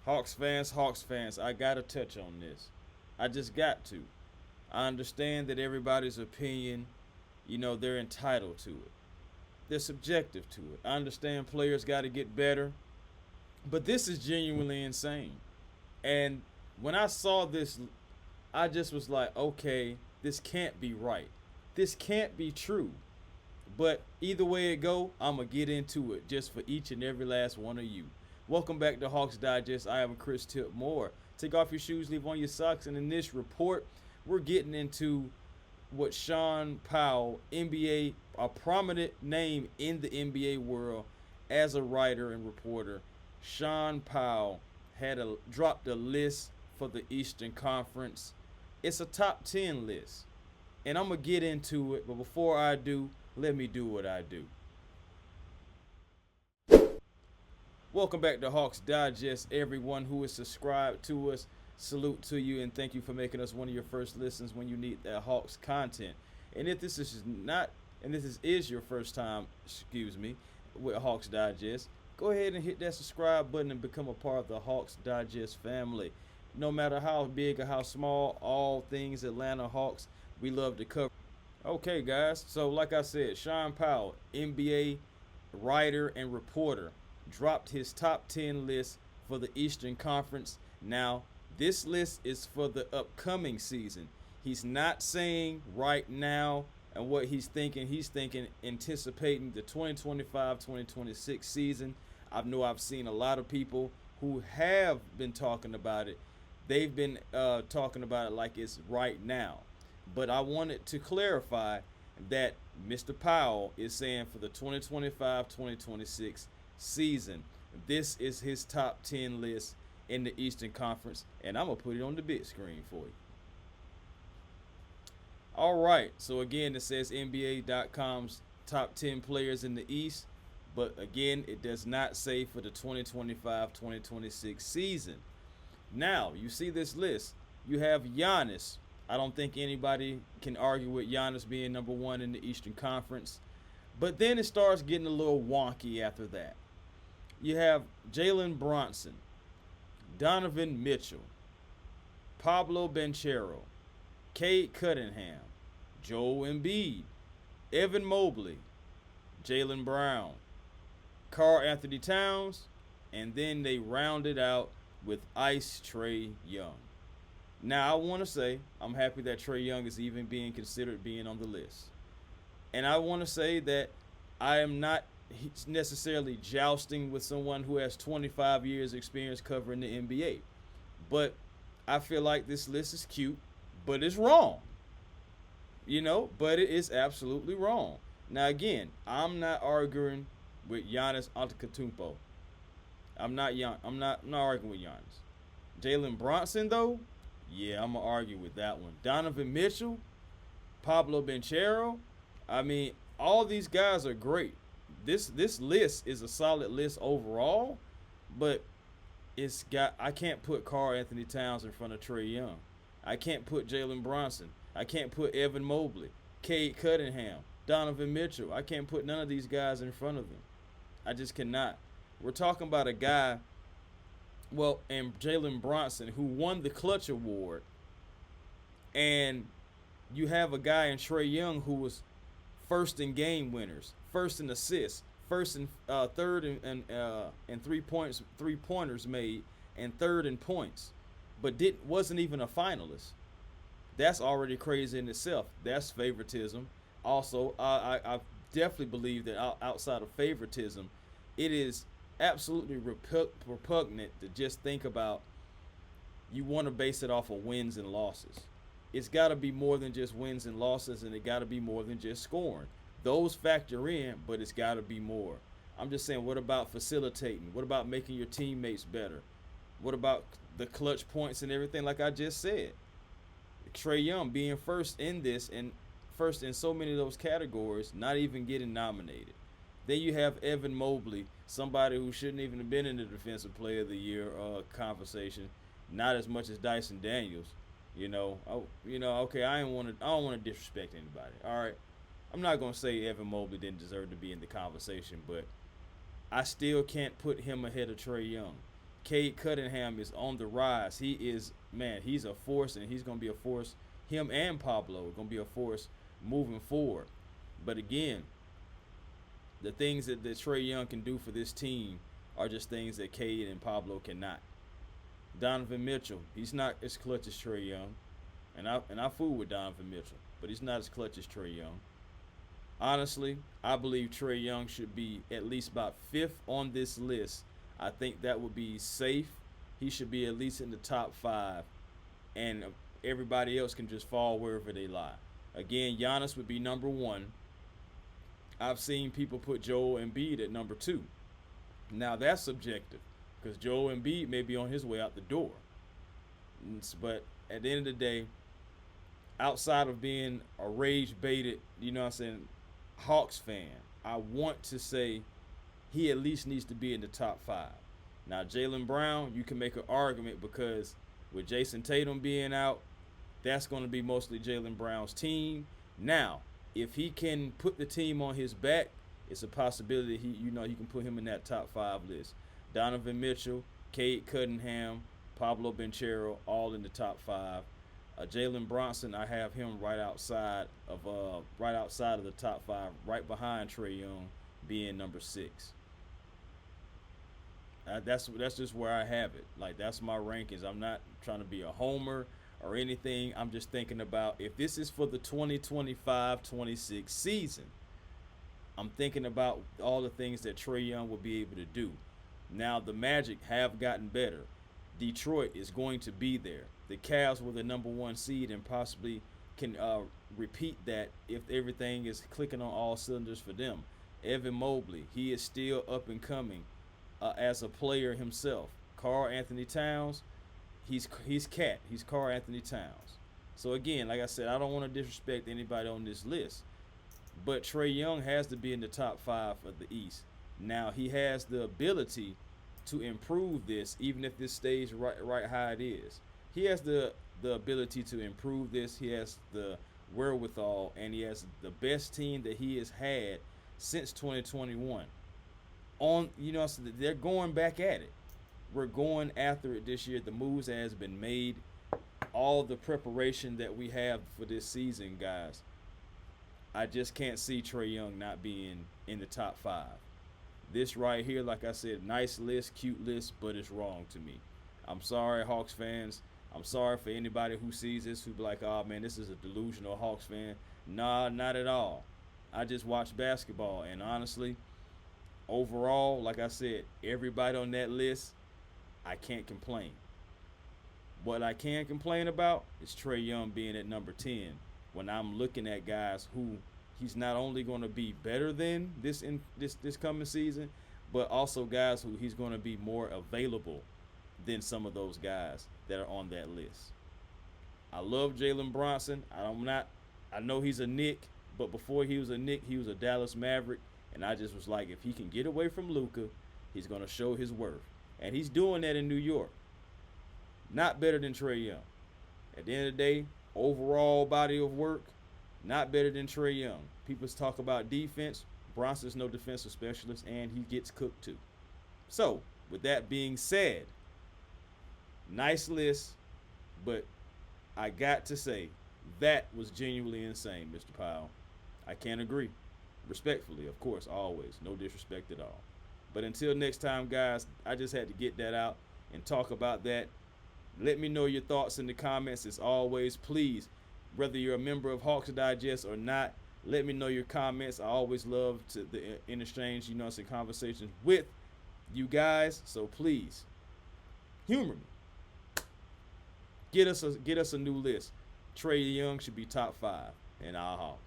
Hawks fans, I gotta touch on this. I just got to. I understand that everybody's opinion, they're entitled to it. They're subjective to it. I understand players got to get better, but this is genuinely insane. And when I saw this, I just was like, okay, this can't be right. This can't be true. But either way it go, I'm going to get into it just for each and every last one of you. Welcome back to Hawks Digest. I am Chris Tip Moore. Take off your shoes, leave on your socks. And in this report, we're getting into what Sean Powell, NBA, a prominent name in the NBA world as a writer and reporter. Sean Powell dropped a list for the Eastern Conference. It's a top 10 list. And I'm going to get into it, but before I do, let me do what I do. Welcome back to Hawks Digest. Everyone who is subscribed to us, salute to you and thank you for making us one of your first listens when you need that Hawks content. And if this is your first time, with Hawks Digest, go ahead and hit that subscribe button and become a part of the Hawks Digest family. No matter how big or how small, all things Atlanta Hawks, we love to cover. Okay, guys, so like I said, Sean Powell, NBA writer and reporter, dropped his top 10 list for the Eastern Conference. Now, this list is for the upcoming season. He's not saying right now and what he's thinking. He's thinking anticipating the 2025-2026 season. I've seen a lot of people who have been talking about it. They've been talking about it like it's right now. But I wanted to clarify that Mr. Powell is saying for the 2025-2026 season, this is his top 10 list in the Eastern Conference, and I'm going to put it on the big screen for you. All right, so again, it says NBA.com's top 10 players in the East, but again, it does not say for the 2025-2026 season. Now, you see this list. You have Giannis. I don't think anybody can argue with Giannis being number one in the Eastern Conference. But then it starts getting a little wonky after that. You have Jalen Brunson, Donovan Mitchell, Pablo Banchero, Cade Cunningham, Joel Embiid, Evan Mobley, Jaylen Brown, Karl Anthony Towns, and then they rounded out with Ice Trae Young. Now, I want to say I'm happy that Trae Young is even being considered being on the list. And I want to say that I am not necessarily jousting with someone who has 25 years experience covering the NBA. But I feel like this list is cute, but it's wrong. But it is absolutely wrong. Now, again, I'm not arguing with Giannis Antetokounmpo. I'm not arguing with Giannis. Jalen Brunson, though, yeah, I'm going to argue with that one. Donovan Mitchell, Pablo Banchero. I mean, all these guys are great. This list is a solid list overall, but I can't put Karl Anthony Towns in front of Trae Young. I can't put Jalen Brunson. I can't put Evan Mobley, Cade Cunningham, Donovan Mitchell. I can't put none of these guys in front of them. I just cannot. We're talking about a guy, and Jalen Brunson, who won the Clutch Award, and you have a guy in Trae Young who was first in game winners, first in assists, first in third in 3-pointers made, and third in points, but wasn't even a finalist. That's already crazy in itself. That's favoritism. Also, I definitely believe that outside of favoritism, it is absolutely repugnant to just think about you want to base it off of wins and losses. It's got to be more than just wins and losses, and it got to be more than just scoring. Those factor in, but it's got to be more. I'm just saying, what about facilitating? What about making your teammates better? What about the clutch points and everything like I just said? Trae Young being first in this and first in so many of those categories, not even getting nominated. Then you have Evan Mobley, somebody who shouldn't even have been in the Defensive Player of the Year conversation, not as much as Dyson Daniels. Okay, I don't want to disrespect anybody. All right, I'm not gonna say Evan Mobley didn't deserve to be in the conversation, but I still can't put him ahead of Trae Young. Cade Cunningham is on the rise. He is, man, he's a force, and he's going to be a force. Him and Pablo are going to be a force moving forward. But again, the things that Trae Young can do for this team are just things that Cade and Pablo cannot. Donovan Mitchell, he's not as clutch as Trae Young. And I fool with Donovan Mitchell, but he's not as clutch as Trae Young. Honestly, I believe Trae Young should be at least about 5th on this list. I think that would be safe. He should be at least in the top 5, and everybody else can just fall wherever they lie. Again, Giannis would be number 1. I've seen people put Joel Embiid at number 2. Now, that's subjective, because Joel Embiid may be on his way out the door. But at the end of the day, outside of being a rage-baited, Hawks fan, I want to say he at least needs to be in the top 5. Now, Jaylen Brown, you can make an argument because with Jason Tatum being out, that's going to be mostly Jaylen Brown's team. Now, if he can put the team on his back, it's a possibility he can put him in that top 5 list. Donovan Mitchell, Cade Cunningham, Pablo Banchero, all in the top 5. Jalen Brunson, I have him right outside of the top 5, right behind Trae Young, being number 6. That's just where I have it. Like, that's my rankings. I'm not trying to be a homer or anything. I'm just thinking about if this is for the 2025-26 season, I'm thinking about all the things that Trae Young will be able to do. Now, the Magic have gotten better. Detroit is going to be there. The Cavs were the number 1 seed and possibly can repeat that if everything is clicking on all cylinders for them. Evan Mobley, he is still up and coming as a player himself. Karl Anthony Towns, he's cat. He's Karl Anthony Towns. So again, like I said, I don't want to disrespect anybody on this list, but Trae Young has to be in the top 5 of the East. Now, he has the ability to improve this, even if this stays right how it is. He has the ability to improve this. He has the wherewithal, and he has the best team that he has had since 2021. So they're going back at it. We're going after it this year. The moves has been made. All the preparation that we have for this season, guys. I just can't see Trae Young not being in the top 5. This right here, like I said, nice list, cute list, but it's wrong to me. I'm sorry, Hawks fans. I'm sorry for anybody who sees this who be like, oh, man, this is a delusional Hawks fan. Nah, not at all. I just watch basketball, and honestly, overall, like I said, everybody on that list, I can't complain. What I can complain about is Trae Young being at number 10 when I'm looking at guys who he's not only going to be better than this coming season, but also guys who he's going to be more available than some of those guys that are on that list. I love Jalen Brunson. I know he's a Knick, but before he was a Knick, he was a Dallas Maverick, and I just was like, if he can get away from Luka, he's going to show his worth. And he's doing that in New York. Not better than Trae Young. At the end of the day, overall body of work, not better than Trae Young. People talk about defense. Bronson's no defensive specialist, and he gets cooked too. So, with that being said, nice list, but I got to say, that was genuinely insane, Mr. Powell. I can't agree. Respectfully, of course, always. No disrespect at all. But until next time, guys, I just had to get that out and talk about that. Let me know your thoughts in the comments. As always, please, whether you're a member of Hawks Digest or not, let me know your comments. I always love to exchange, some conversations with you guys. So please, humor me. Get us a new list. Trae Young should be top 5 in our Hawks.